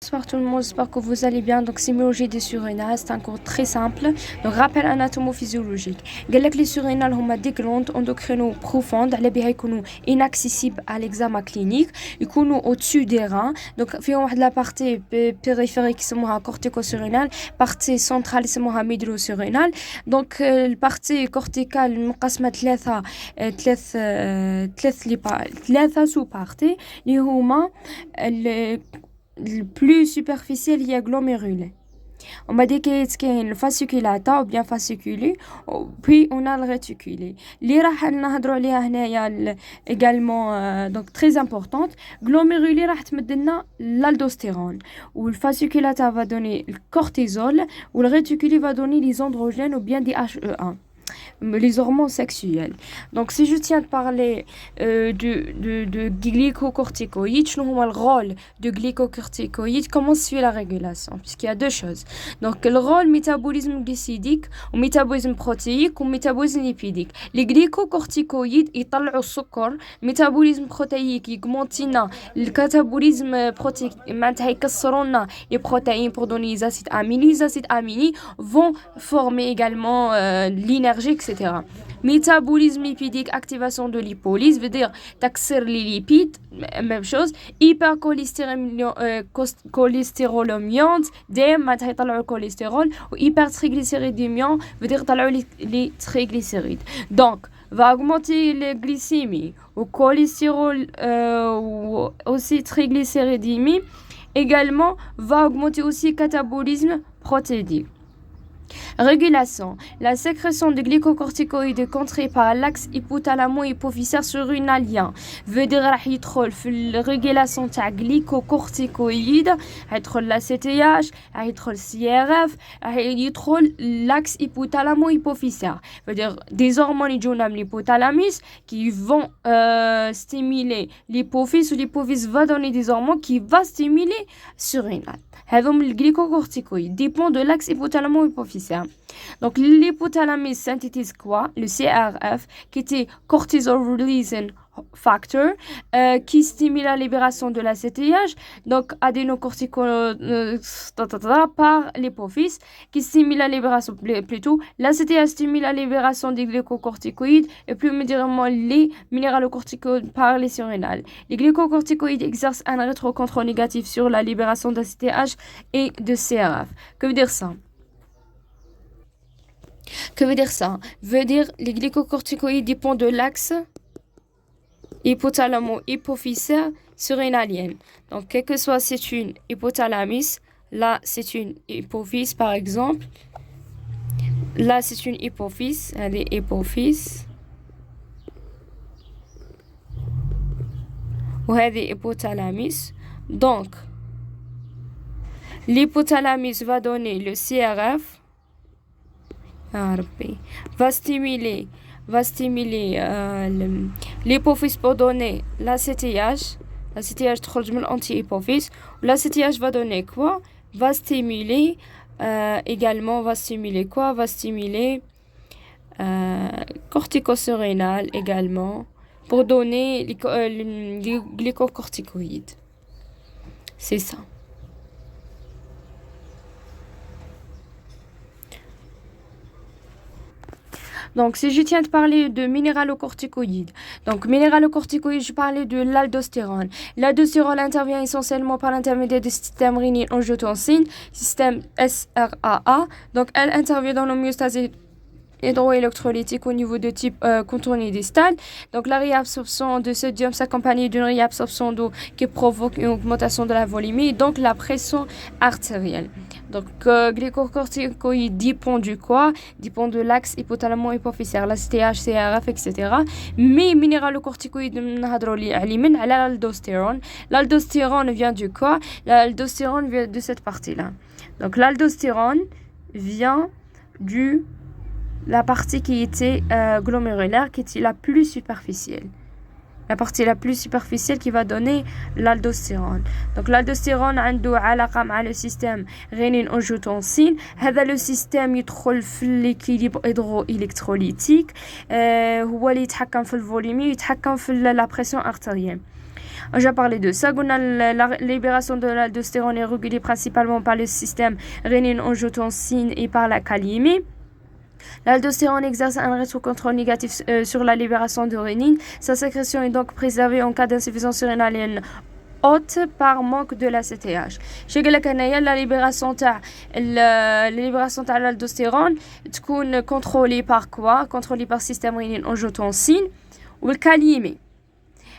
Bonsoir tout le monde, j'espère que vous allez bien. Donc, sémiologie des surrénales, c'est un cours très simple. Donc, rappel anatomo-physiologique. قال لك les surrénales هما des glandes endocrino profondes على بها يكونوا inaccessibles à l'examen clinique, يكونوا au-dessus des reins. Donc, فيهم واحد la partie périphérique يسموها cortico-surrénale, partie centrale يسموها médulo-surrénale. Donc, البارتي corticale مقسمة ثلاثة sous parties اللي هما le plus superficiel il y a glomérulé. On m'a dit qu'il y a le fasciculata ou bien fasciculé, puis on a le réticulé. Les rahal également donc très importante. Glomérulé راح تمدلنا l'aldostérone ou le fasciculata va donner le cortisol ou le réticulé va donner les androgènes ou bien des HEA. Les hormones sexuelles. Donc, si je tiens de parler de glycocorticoïdes, le rôle de glycocorticoïdes, comment se fait la régulation? Puisqu'il y a deux choses. Donc, le rôle métabolisme glycidique, ou métabolisme protéique, ou métabolisme lipidique. Les glycocorticoïdes, ils طلعوا السكر, métabolisme protéique, ils augmentent le catabolisme protéique, les protéines pour donner les acides aminés. Les acides aminés vont former également l'énergie, etc. Métabolisme lipidique, activation de lipolyse, veut dire taxer les lipides, même chose. Hypercholestérolémiante, DM, le cholestérol, ou hypertriglycéridémiant, veut dire les triglycérides. Donc, va augmenter les glycémies, ou cholestérol, ou aussi triglycéridémie, également va augmenter aussi le catabolisme protéique. Régulation. La sécrétion de glycocorticoïdes est contrôlée par l'axe hypothalamo-hypophysaire surrénalien. Veut dire راح يدخل في الرégulation تاع glycocorticoïdes, يدخل la CTH, يدخل CRF, يدخل l'axe hypothalamo-hypophysaire. Veut dire des hormones يجونا من l'hypothalamus qui vont stimuler l'hypophyse, ou l'hypophyse va donner des hormones qui va stimuler surrénal. Le glycocorticoïde dépend de l'axe hypothalamo-hypophysaire. Donc, l'hypothalamus synthétise quoi? Le CRF, qui était cortisol releasing factor, qui stimule la libération de la CTH, donc par l'hypophyse, qui stimule la libération, plutôt, la CTH stimule la libération des glycocorticoïdes et plus immédiatement les minéralocorticoïdes par les surrénales. Les glycocorticoïdes exercent un rétrocontrôle négatif sur la libération de la CTH et de CRF. Que veut dire ça? Que veut dire ça? Veut dire les glycocorticoïdes dépendent de l'axe hypothalamo-hypophysaire surrénalienne. Donc, quel que soit, c'est une hypothalamus. Là, c'est une hypophyse, par exemple. Là, c'est une hypophyse. Elle est hypophyse. Ou elle est hypothalamus. Donc, l'hypothalamus va donner le CRF. Va stimuler l'hypophyse pour donner la CTH. La CTH تخرج من l'anti-hypophyse. La CTH va donner quoi? Va stimuler également, va stimuler quoi? Va stimuler corticosurrénal également pour donner les glycocorticoïdes. C'est ça. Donc, si je tiens de parler de minéralocorticoïdes, donc minéralocorticoïdes, je parlais de l'aldostérone. L'aldostérone intervient essentiellement par l'intermédiaire du système rénine-angiotensine, système SRAA. Donc, elle intervient dans l'homéostase hydroélectrolytique au niveau de type contourné distal. Donc, la réabsorption de sodium s'accompagne d'une réabsorption d'eau qui provoque une augmentation de la volémie et donc la pression artérielle. Donc, glycocorticoïdes dépend du quoi? Dépend de l'axe hypothalamo-hypophysaire, la CTH, CRF, etc. Mais minéralocorticoïdes, l'aldostérone. L'aldostérone vient du quoi? L'aldostérone vient de cette partie-là. Donc, l'aldostérone vient du la partie qui était glomérulaire, qui était la plus superficielle. La partie la plus superficielle qui va donner l'aldostérone. Donc l'aldostérone عنده علاقة مع le système rénine-angiotensine. هذا le système يدخل في l'équilibre hydroélectrolytique. هو اللي يتحكم في الفوليمي، يتحكم في la pression artérielle. On a déjà parlé de ça. La libération de l'aldostérone est régulée principalement par le système rénine-angiotensine et par la kaliémie. L'aldostérone exerce un rétrocontrôle négatif sur la libération de rénine. Sa sécrétion est donc préservée en cas d'insuffisance rénalienne haute par manque de l'ACTH. Chez la libération de l'aldostérone est contrôlée par quoi? Contrôlée par le système rénine-angiotensine ou le kaliémie.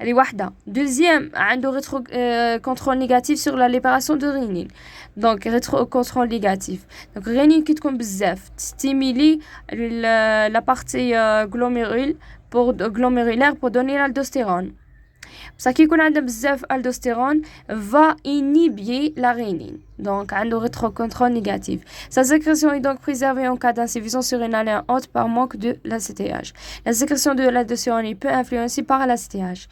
Elle est wahda. Deuxième, un contrôle négatif sur la libération de rénine. Donc, rétrocontrôle négatif. Donc, rénine qui tkoun bzaf, stimule la partie glomérulaire pour donner l'aldostérone. Ça qui يكون عندنا بزاف aldostérone va inhiber la rénine. Donc, un rétrocontrôle négatif. Sa sécrétion est donc préservée en cas d'insuffisance rénale haute par manque de l'ACTH. La sécrétion de l'aldostérone est peu influencée par l'ACTH.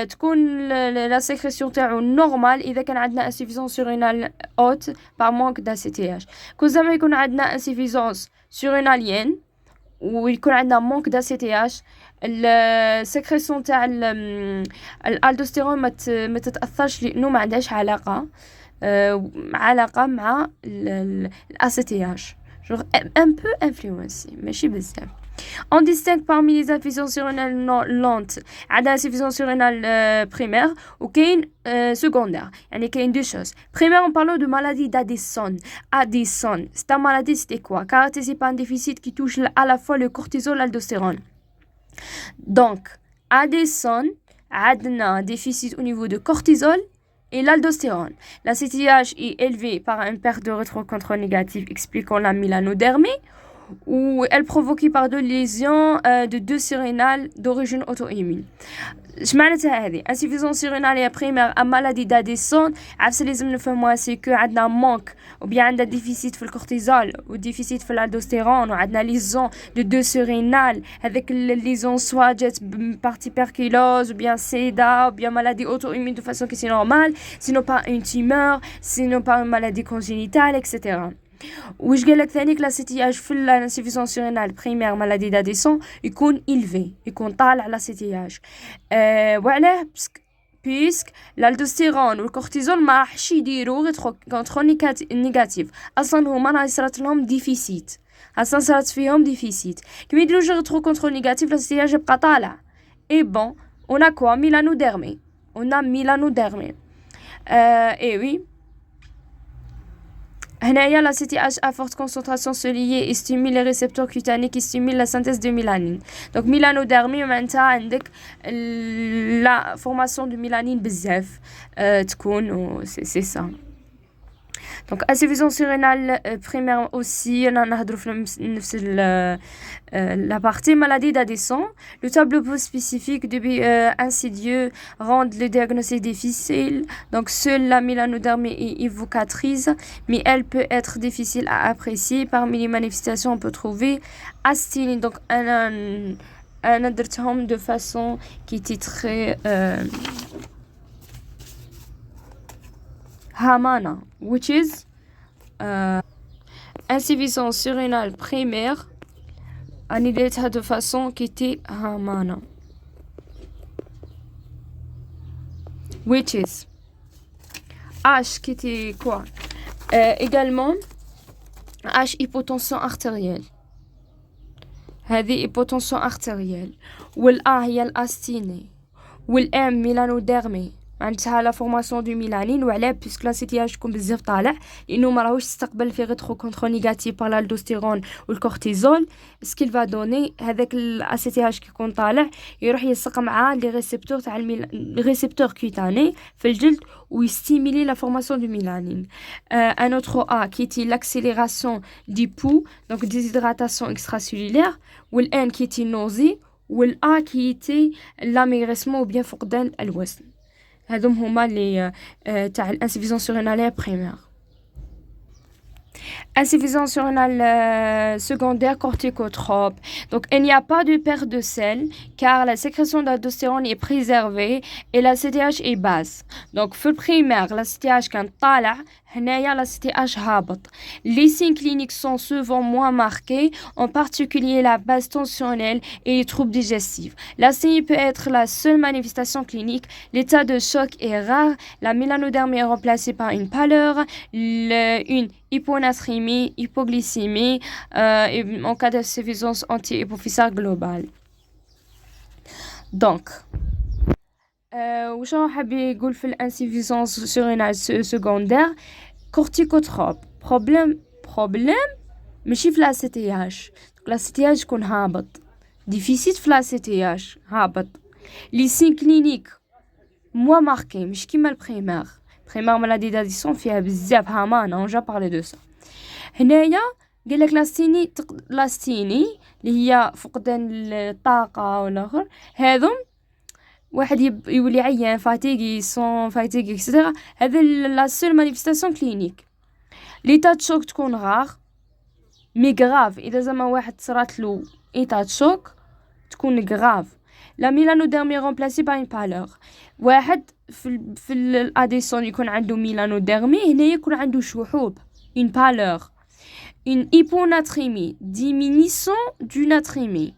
تكون la sécrétion تاعو normale إذا كان عندنا insuffisance rénale haute par manque d'ACTH. كون زعما يكون عندنا insuffisance surrénalienne ويكون عندنا manque d'ACTH السكريسيون تاع الالدوستيرون ما تتاثرش لانه ما عندهاش علاقه مع الاسيتياج جور ان بو انفلونسي ماشي بزاف. On distingue parmi les insuffisances rénales lentes عندنا insuffisance rénale primaire وكاين secondaire. يعني كاين deux choses. Primaire, on parle de maladie d'Addison. Addison, cette maladie c'était quoi? Caractérisée par un déficit qui touche à la fois le cortisol et l'aldostérone. Donc, Addison a un déficit au niveau de cortisol et l'aldostérone. La CTH est élevée par une perte de rétrocontrôle négatif expliquant la mélanodermie ou elle provoquée par deux lésions de deux surrénales d'origine auto-immune. جمعناتها هذه insuffisance surrénale primaire à maladie d'Addison عرفت لازم نفهموها سي كو عندنا مونك ou bien عندنا ديفيسيت في الكورتيزول و ديفيسيت في الالدوستيرون وعندنا ليزون دو دو سورينال هذاك الليزون سوا جات par tuberculose ou bien sida ou bien maladie auto-immune de façon que c'est normal sinon par une tumeur sinon par une maladie congénitale etc. وش قالك ثاني لا سي تي اش في الانسيفيسونس سيرينال بريمير مالادي داديسون يكون إلفي يكون طالع لا سي تي اش وعلاه بيسك الالدوستيرون والكورتيزول ما راحش يديروا كونترول نيجاتيف اصلا هما راه صرات لهم ديفيسيت اصلا صرات فيهم ديفيسيت كي يديروا جو كونترول نيجاتيف لا سي تي اش يبقى طالع اي بون اون كوا ميلانوديرمي ميلانوديرمي اي وي هنايا la CTH à forte concentration se lie et stimule les récepteurs cutanés qui stimulent la synthèse de mélanine. Donc mélanodermie معناتها عندك la formation de mélanine بزاف تكون c'est ça. Donc insuffisance rénale primaire aussi on نهضروا في نفس la partie maladie d'Addison. Le tableau spécifique de insidieux rend le diagnostic difficile. Donc seule la mélanodermie est évocatrice, mais elle peut être difficile à apprécier. Parmi les manifestations, on peut trouver asthénie. Donc un درتهم de façon qui était très Hamana, which is insuffisance surrénale primaire annulée de façon qui était Hamana, which is H qui était quoi également H hypotension artérielle. هذه hypotension artérielle والA هي الأستيني والM ميلانوديرمي معناتها لا فورماسيون دو ميلانين وعلاه بيسك لا سي تي اش تكون بزاف طالع لانه ما راهوش تستقبل في ريترو كونترول نيجاتيف بار الالدوستيرون والكورتيزول سكيل فا دوني هذاك لا سي تي اش كي يكون طالع يروح يلصق مع لي ريسبتور تاع ريسبتور كيتاني في الجلد ويستيميلي لا فورماسيون دو ميلانين ان اوتر ا كي تي لاكسيليراسيون دي بو دونك ديزيدراتاسيون اكستراسيلولير والان كي تي نوزي والا كي تي لاميغريسمون ou bien فقدان الوزن. هذوم هما لي تاع الانسفيزونس ريناليه بريمير. Insuffisance rénale secondaire corticotrope. Donc, il n'y a pas de perte de sel car la sécrétion d'aldostérone est préservée et la CTH est basse. Donc, في primaire, la CTH كان طالع, هنايا la CTH هابط. Les signes cliniques sont souvent moins marqués, en particulier la base tensionnelle et les troubles digestifs. L'asthénie peut être la seule manifestation clinique. L'état de choc est rare. La mélanodermie est remplacée par une pâleur, une hyponatrémie, hypoglycémie et en cas d'insuffisance anti-hypophysaire globale. Donc, وش راح يقول في الانسيفيزانس سيرينال secondaire corticotrope problème ماشي في لا سي تي اش لا سي تي اش يكون هابط ديفيسيت في لا سي تي اش هابط لي سين كلينيك موا ماركي مش كيما البريمير مالادي داديسون فيها بزاف هامانه اون جا بارلي دو سا هنايا قالك لاستيني اللي هي فقدان الطاقه والاخر هذم واحد يولي عيان فاتيغي سون فاتيغي اكسترا هذا لا سول مانيفستاسيون كلينيك ليتا شوك تكون غار مي غراف اذا زعما واحد صرات له ايتا شوك تكون غراف لا ميلانوديرمي رومبلاسي با اون بالور واحد في الاديسون يكون عنده ميلانوديرمي هنا يكون عنده شحوب اون بالور une hyponatrémie diminution du natrémie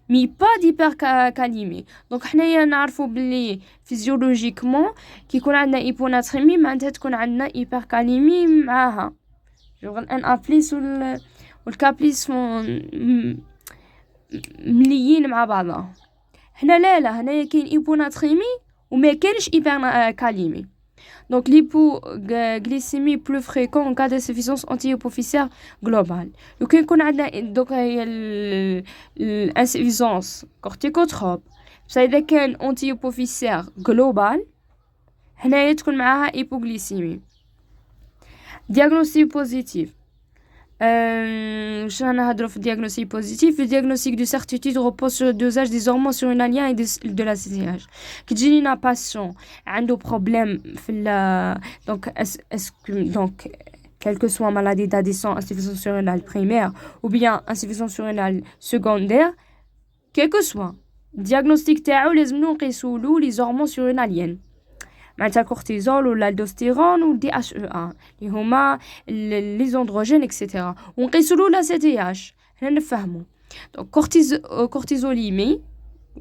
مي با d'hypercalémie دونك حنايا نعرفوا بلي فيزيولوجيكمون كي يكون عندنا ايبوناتريمي معناتها تكون عندنا هيبركاليمي معاها جوغ ان ابليس والكابليس مليين مع بعضها هنا لا هنايا كاين ايبوناتريمي وما كاينش هيبركاليمي Donc, l'hypoglycémie est plus fréquente en cas d'insuffisance anti-hypophysaire globale. Donc, on a l'insuffisance corticotrope. Ça veut dire qu'un anti-hypophysaire global, on a une hypoglycémie. Diagnostic positif. Le diagnostic positif, le diagnostic de certitude repose sur le dosage des hormones surrénaliens et de la CTH. Qui dit une patient a un problème, donc, quelle que soit maladie d'addition, insuffisance surrénale primaire ou bien insuffisance surrénale secondaire, quel que soit, diagnostic تاعو لازم نقيسوا له les hormones surrénaliennes. معناتها الكورتيزول ولا الدوستيرون والدي اش او ان اللي هما لي زوندروجين اكسيتيرا ونقيسوا له لا سي تي اش هنا نفهموا دونك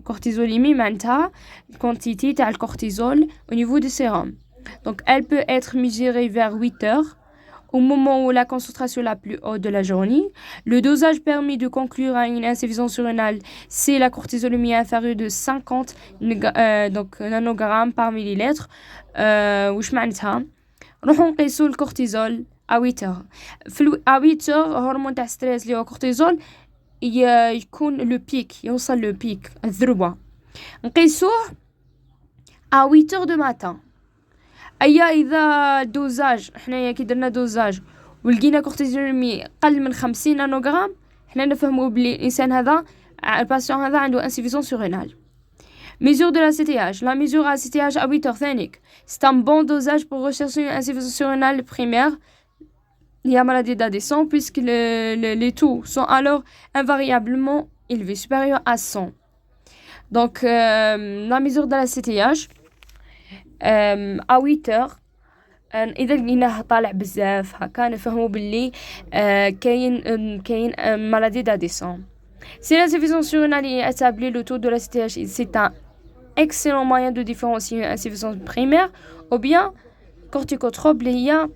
كورتيزوليمي معناتها الكونتيتي تاع الكورتيزول au niveau du sérum donc elle peut être mesurée vers 8 heures au moment où la concentration la plus haute de la journée. Le dosage permis de conclure à une insuffisance surrénale, c'est la cortisolémie inférieure de 50 nanogrammes par millilitre. وش معناتها نروحو نقيسو الكورتيزول à 8 heures. à 8 heures هرمون تاع ستريس اللي هو كورتيزول يكون لو بيك يوصل لو بيك الذروة نقيسوه à 8 heures de matin. اذا دوزاج حنايا كي درنا دوزاج ولقينا كورتيزوليمي قل من 50 نانوغرام حنا نفهموا بلي الانسان هذا الباسيون هذا عنده انسيفيسونس سورينال. mesure de la CTH. La mesure à CTH à 8 heures ثانيك c'est un bon dosage pour rechercher une insuffisance surrénale primaire liée à maladie d'Addison puisque les taux sont alors invariablement élevés supérieurs à 100. Donc la mesure de la CTH à 8 heures اذا لقيناه طالع بزاف هكا نفهموا باللي كاين maladie d'Addison. Si l'insuffisance surrénale est établie, le taux de la CTH c'est un excellent moyen de différencier une insuffisance primaire ou bien corticotrope اللي هي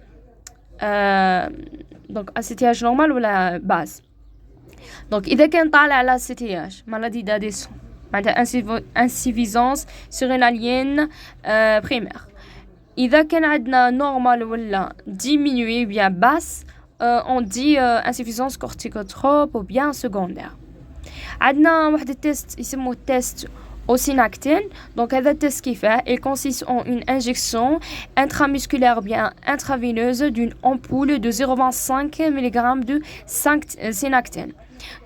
donc ACTH normal ولا base. donc إذا كان طالع على CTH maladie d'Addison معناتها insuffisance surrénalienne primaire. إذا كان عندنا normal ولا diminué ou bien basse on dit insuffisance corticotrope ou bien secondaire. عندنا واحد التست يسموه تيست Osinactine. Donc, هذا التست كيفاه il consiste en une injection intramusculaire bien intraveineuse d'une ampoule de 0,25 mg de synactine.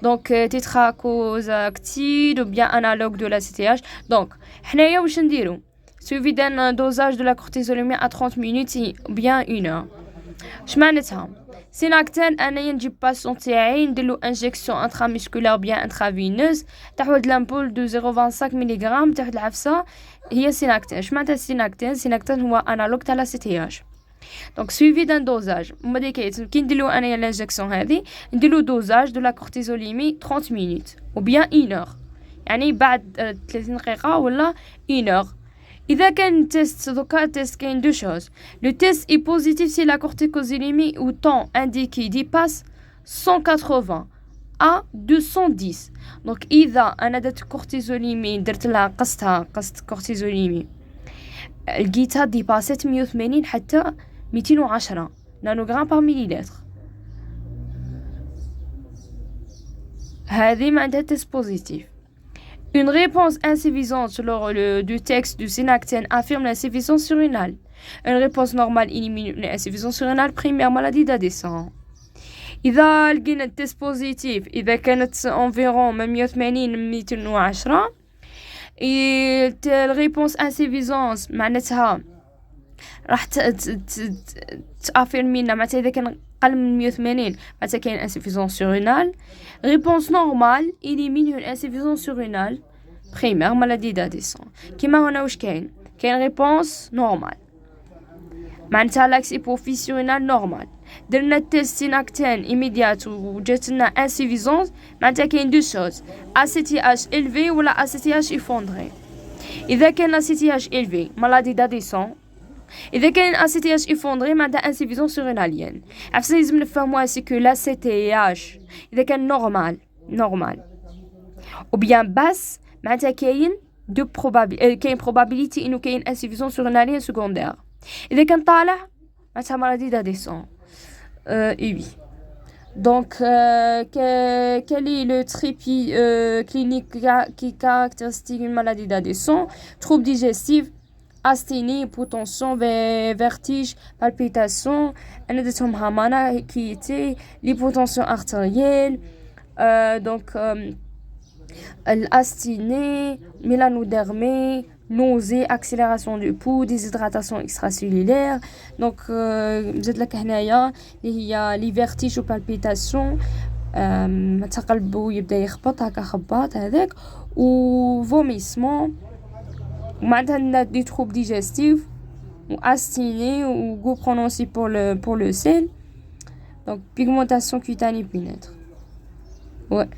Donc, tétracozactide ou bien analogue de la CTH. Donc, حنايا واش نديرو suivi d'un dosage de la cortisolémie à 30 minutes ou bien 1 heure. اش معناتها سيناكتين انايا نجيب باسون تاعي نديرلو انجيكسيون انتراميسكولار بيان انترافينوز تاع واحد لامبول دو 0.25 ملغ تاع واحد العفسه هي سيناكتين. شمعناتها سيناكتين هو انالوج تاع لا سي تي اش. دونك سويفي دان دوزاج كي نديرلو انايا لانجيكسيون هذه نديرلو دوزاج دو لا كورتيزوليمي 30 مينوت و بيان 1 اور، يعني بعد 30 دقيقه ولا 1 اور. إذا كان تيست دوكا تيست كاين دو شوز. لو تيست اي بوزيتيف سي لا كورتيكوزوليمي او طون انديكي ديباس 180 à 210. دونك إذا أنا درت كورتيزوليمي درت لها قست كورتيزوليمي لقيتها ديباسات 180 حتى 210 نانوغرام بار مليلتر، هذه معناتها تيست بوزيتيف. Une réponse insuffisante du texte du Synactène affirme l'insuffisance surrénale. Une réponse normale élimine l'insuffisance surrénale primaire maladie d'Addison. إذا لقينا التست بوزيتيف إذا كانت environ 180 210 الريبونس انسيفيزونس معناتها راح تافيرمينا معناتها إذا كان أقل من 180 معناتها كاين انسيفيزونس سورينال. ريبونس نورمال إليمين الانسيفيزونس سورينال بريمير مالادي داديسون. كيما هنا واش كاين ريبونس نورمال معناتها لاكس ايبوفيس سورينال نورمال. درنا التيست سيناكتين ايميديات وجاتنا انسيفيزونس معناتها كاين دو شوز سي تي اش الفي ولا سي تي اش ايفوندري. اذا كان سي تي اش الفي مالادي داديسون، اذا كاين سي تي اش ايفوندري معناتها انسيفيزونس سوريناليين. عفسه لازم نفهموها سي كو لا سي تي اش اذا كان نورمال او بيان باس معناتها كاين دو كاين probability انه كاين انسيفيزونس سوريناليين سكوندير. اذا كان طالع معناتها مالادي داديسون. oui. Donc, quel est le trait clinique qui caractérise une maladie d'Addison? Troubles digestifs, asthénie, hypotension, vertige, palpitations. Un de ces hamana qui était l'hypotension artérielle. Donc, l'asthénie, mélanodermie, nausée, accélération du pouls, déshydratation extracellulaire. Donc زاد لك هنايا اللي هي لي فيرتيج و بالبيتاسيون، حتى قلبو يبدا يخبط هكا خباط هذاك، و فوميسمون معناتها دي تروب ديجستيف و استيني و غو برونونسي pour le sel. Donc pigmentation cutanée pénètre. Ouais.